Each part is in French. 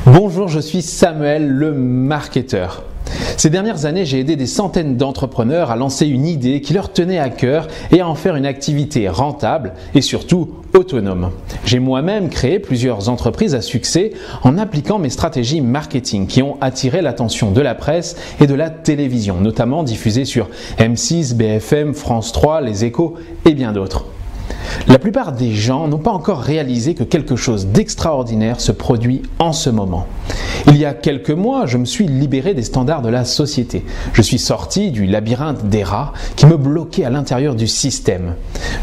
Bonjour, je suis Samuel, le marketeur. Ces dernières années, j'ai aidé des centaines d'entrepreneurs à lancer une idée qui leur tenait à cœur et à en faire une activité rentable et surtout autonome. J'ai moi-même créé plusieurs entreprises à succès en appliquant mes stratégies marketing qui ont attiré l'attention de la presse et de la télévision, notamment diffusées sur M6, BFM, France 3, Les Échos et bien d'autres. La plupart des gens n'ont pas encore réalisé que quelque chose d'extraordinaire se produit en ce moment. Il y a quelques mois, je me suis libéré des standards de la société. Je suis sorti du labyrinthe des rats qui me bloquait à l'intérieur du système.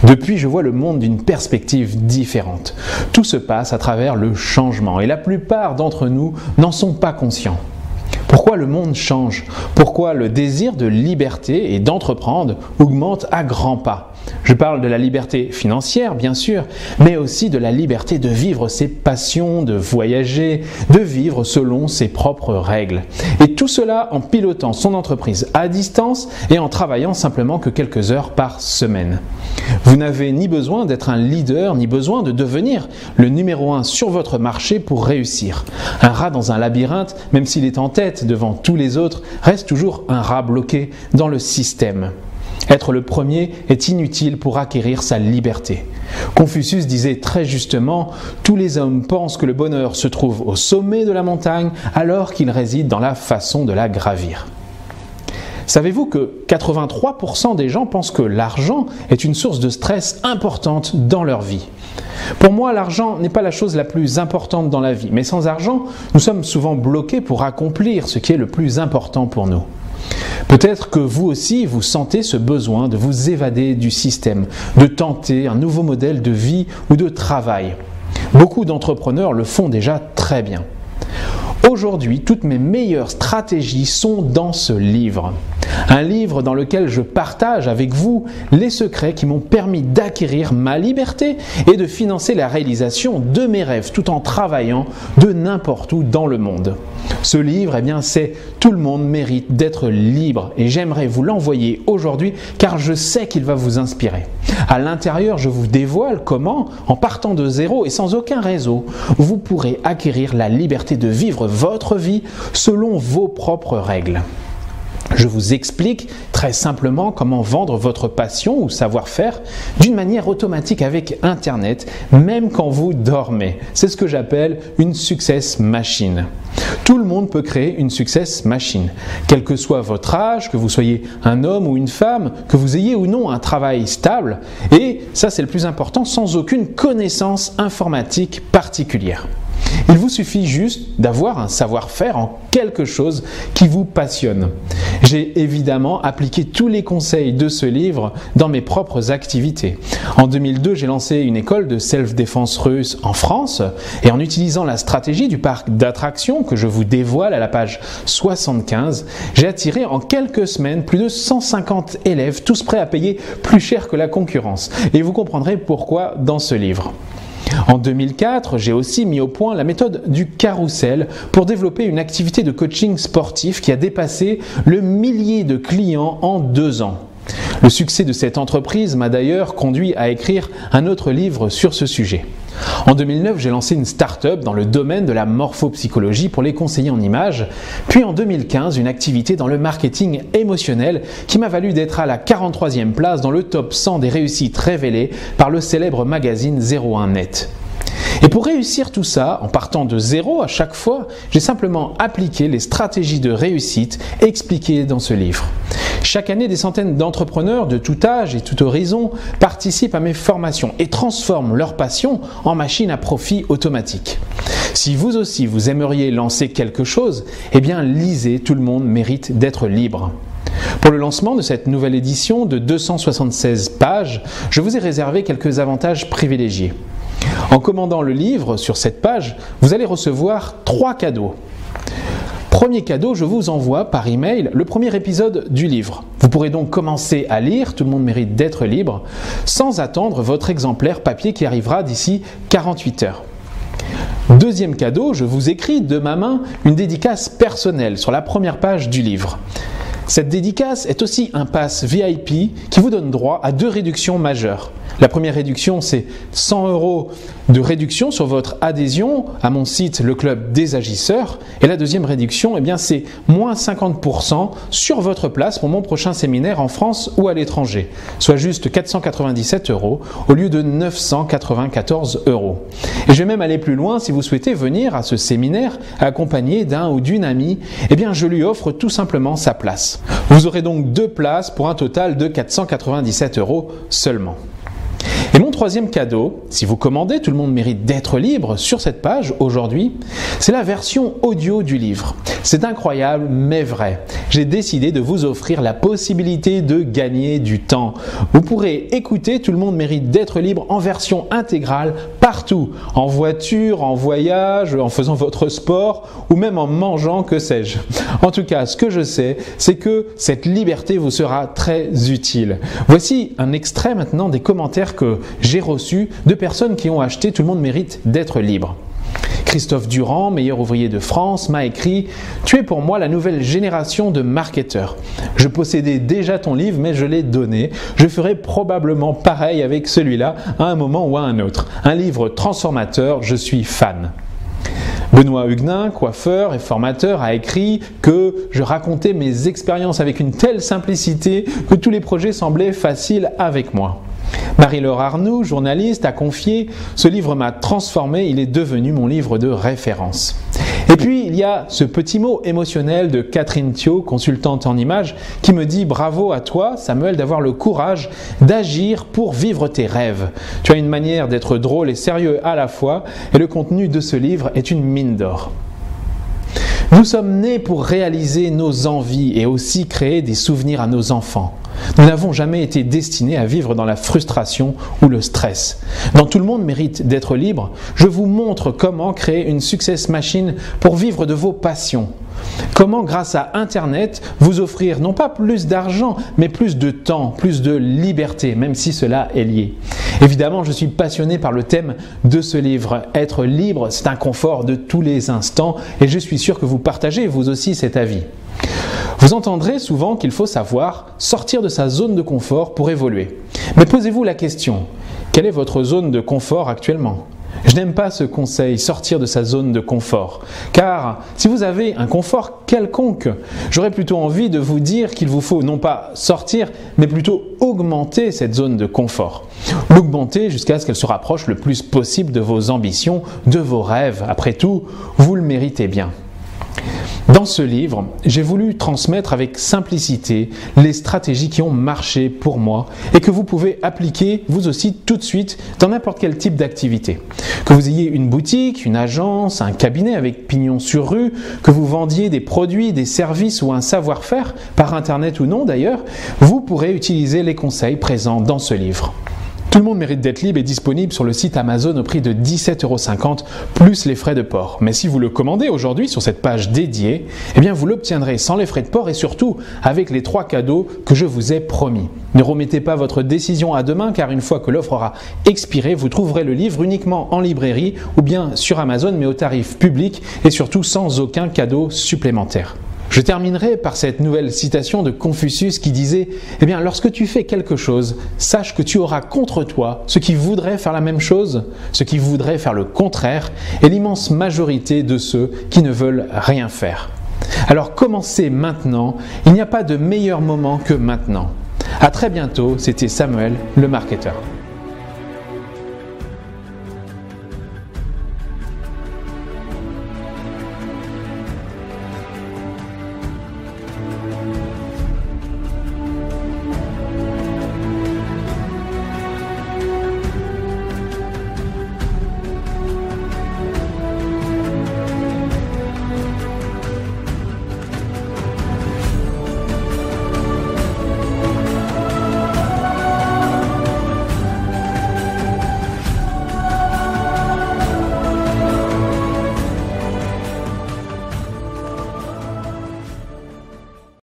Depuis, je vois le monde d'une perspective différente. Tout se passe à travers le changement et la plupart d'entre nous n'en sont pas conscients. Pourquoi le monde change? Pourquoi le désir de liberté et d'entreprendre augmente à grands pas? Je parle de la liberté financière, bien sûr, mais aussi de la liberté de vivre ses passions, de voyager, de vivre selon ses propres règles. Et tout cela en pilotant son entreprise à distance et en travaillant simplement que quelques heures par semaine. Vous n'avez ni besoin d'être un leader, ni besoin de devenir le numéro 1 sur votre marché pour réussir. Un rat dans un labyrinthe, même s'il est en tête devant tous les autres, reste toujours un rat bloqué dans le système. Être le premier est inutile pour acquérir sa liberté. Confucius disait très justement « Tous les hommes pensent que le bonheur se trouve au sommet de la montagne alors qu'il réside dans la façon de la gravir ». Savez-vous que 83% des gens pensent que l'argent est une source de stress importante dans leur vie? Pour moi, l'argent n'est pas la chose la plus importante dans la vie, mais sans argent, nous sommes souvent bloqués pour accomplir ce qui est le plus important pour nous. Peut-être que vous aussi, vous sentez ce besoin de vous évader du système, de tenter un nouveau modèle de vie ou de travail. Beaucoup d'entrepreneurs le font déjà très bien. Aujourd'hui, toutes mes meilleures stratégies sont dans ce livre. Un livre dans lequel je partage avec vous les secrets qui m'ont permis d'acquérir ma liberté et de financer la réalisation de mes rêves tout en travaillant de n'importe où dans le monde. Ce livre, c'est « Tout le monde mérite d'être libre » et j'aimerais vous l'envoyer aujourd'hui car je sais qu'il va vous inspirer. À l'intérieur, je vous dévoile comment, en partant de zéro et sans aucun réseau, vous pourrez acquérir la liberté de vivre votre vie selon vos propres règles. Je vous explique très simplement comment vendre votre passion ou savoir-faire d'une manière automatique avec Internet, même quand vous dormez. C'est ce que j'appelle une success machine. Tout le monde peut créer une success machine. Quel que soit votre âge, que vous soyez un homme ou une femme, que vous ayez ou non un travail stable, et ça c'est le plus important, sans aucune connaissance informatique particulière. Il vous suffit juste d'avoir un savoir-faire en quelque chose qui vous passionne. J'ai évidemment appliqué tous les conseils de ce livre dans mes propres activités. En 2002, j'ai lancé une école de self-défense russe en France et en utilisant la stratégie du parc d'attractions que je vous dévoile à la page 75, j'ai attiré en quelques semaines plus de 150 élèves, tous prêts à payer plus cher que la concurrence. Et vous comprendrez pourquoi dans ce livre. En 2004, j'ai aussi mis au point la méthode du carrousel pour développer une activité de coaching sportif qui a dépassé le millier de clients en 2 ans. Le succès de cette entreprise m'a d'ailleurs conduit à écrire un autre livre sur ce sujet. En 2009, j'ai lancé une start-up dans le domaine de la morphopsychologie pour les conseillers en images, puis en 2015, une activité dans le marketing émotionnel qui m'a valu d'être à la 43e place dans le top 100 des réussites révélées par le célèbre magazine 01net. Et pour réussir tout ça, en partant de zéro à chaque fois, j'ai simplement appliqué les stratégies de réussite expliquées dans ce livre. Chaque année, des centaines d'entrepreneurs de tout âge et tout horizon participent à mes formations et transforment leur passion en machine à profit automatique. Si vous aussi vous aimeriez lancer quelque chose, lisez Tout le monde mérite d'être libre. Pour le lancement de cette nouvelle édition de 276 pages, je vous ai réservé quelques avantages privilégiés. En commandant le livre sur cette page, vous allez recevoir 3 cadeaux. Premier cadeau, je vous envoie par email le premier épisode du livre. Vous pourrez donc commencer à lire, Tout le monde mérite d'être libre, sans attendre votre exemplaire papier qui arrivera d'ici 48 heures. Deuxième cadeau, je vous écris de ma main une dédicace personnelle sur la première page du livre. Cette dédicace est aussi un pass VIP qui vous donne droit à 2 réductions majeures. La première réduction, c'est 100 € de réduction sur votre adhésion à mon site Le Club des Agisseurs. Et la deuxième réduction, c'est moins 50% sur votre place pour mon prochain séminaire en France ou à l'étranger, soit juste 497 € au lieu de 994 €. Et je vais même aller plus loin, si vous souhaitez venir à ce séminaire accompagné d'un ou d'une amie, je lui offre tout simplement sa place. Vous aurez donc 2 places pour un total de 497 € seulement. Et mon troisième cadeau, si vous commandez Tout le monde mérite d'être libre sur cette page aujourd'hui, c'est la version audio du livre. C'est incroyable mais vrai. J'ai décidé de vous offrir la possibilité de gagner du temps. Vous pourrez écouter Tout le monde mérite d'être libre en version intégrale partout, en voiture, en voyage, en faisant votre sport ou même en mangeant, que sais-je. En tout cas, ce que je sais, c'est que cette liberté vous sera très utile. Voici un extrait maintenant des commentaires que j'ai reçus de personnes qui ont acheté Tout le monde mérite d'être libre. Christophe Durand, meilleur ouvrier de France, m'a écrit « Tu es pour moi la nouvelle génération de marketeurs. Je possédais déjà ton livre, mais je l'ai donné. Je ferai probablement pareil avec celui-là à un moment ou à un autre. Un livre transformateur, je suis fan. » Benoît Huguenin, coiffeur et formateur, a écrit que je racontais mes expériences avec une telle simplicité que tous les projets semblaient faciles avec moi. Marie-Laure Arnoux, journaliste, a confié « Ce livre m'a transformé, il est devenu mon livre de référence ». Et puis, il y a ce petit mot émotionnel de Catherine Thiot, consultante en images, qui me dit « Bravo à toi, Samuel, d'avoir le courage d'agir pour vivre tes rêves. Tu as une manière d'être drôle et sérieux à la fois, et le contenu de ce livre est une mine d'or. » Nous sommes nés pour réaliser nos envies et aussi créer des souvenirs à nos enfants. Nous n'avons jamais été destinés à vivre dans la frustration ou le stress. Dans Tout le monde mérite d'être libre, je vous montre comment créer une success machine pour vivre de vos passions. Comment, grâce à Internet, vous offrir non pas plus d'argent, mais plus de temps, plus de liberté, même si cela est lié. Évidemment, je suis passionné par le thème de ce livre. Être libre, c'est un confort de tous les instants et je suis sûr que vous partagez vous aussi cet avis. Vous entendrez souvent qu'il faut savoir sortir de sa zone de confort pour évoluer. Mais posez-vous la question, quelle est votre zone de confort actuellement ? Je n'aime pas ce conseil, sortir de sa zone de confort. Car si vous avez un confort quelconque, j'aurais plutôt envie de vous dire qu'il vous faut non pas sortir, mais plutôt augmenter cette zone de confort. L'augmenter jusqu'à ce qu'elle se rapproche le plus possible de vos ambitions, de vos rêves. Après tout, vous le méritez bien. Dans ce livre, j'ai voulu transmettre avec simplicité les stratégies qui ont marché pour moi et que vous pouvez appliquer vous aussi tout de suite dans n'importe quel type d'activité. Que vous ayez une boutique, une agence, un cabinet avec pignon sur rue, que vous vendiez des produits, des services ou un savoir-faire, par internet ou non d'ailleurs, vous pourrez utiliser les conseils présents dans ce livre. Tout le monde mérite d'être libre est disponible sur le site Amazon au prix de 17,50 € plus les frais de port. Mais si vous le commandez aujourd'hui sur cette page dédiée, vous l'obtiendrez sans les frais de port et surtout avec les 3 cadeaux que je vous ai promis. Ne remettez pas votre décision à demain car une fois que l'offre aura expiré, vous trouverez le livre uniquement en librairie ou bien sur Amazon mais au tarif public et surtout sans aucun cadeau supplémentaire. Je terminerai par cette nouvelle citation de Confucius qui disait « Lorsque tu fais quelque chose, sache que tu auras contre toi ceux qui voudraient faire la même chose, ceux qui voudraient faire le contraire et l'immense majorité de ceux qui ne veulent rien faire. » Alors commencez maintenant, il n'y a pas de meilleur moment que maintenant. À très bientôt, c'était Samuel, le marketeur.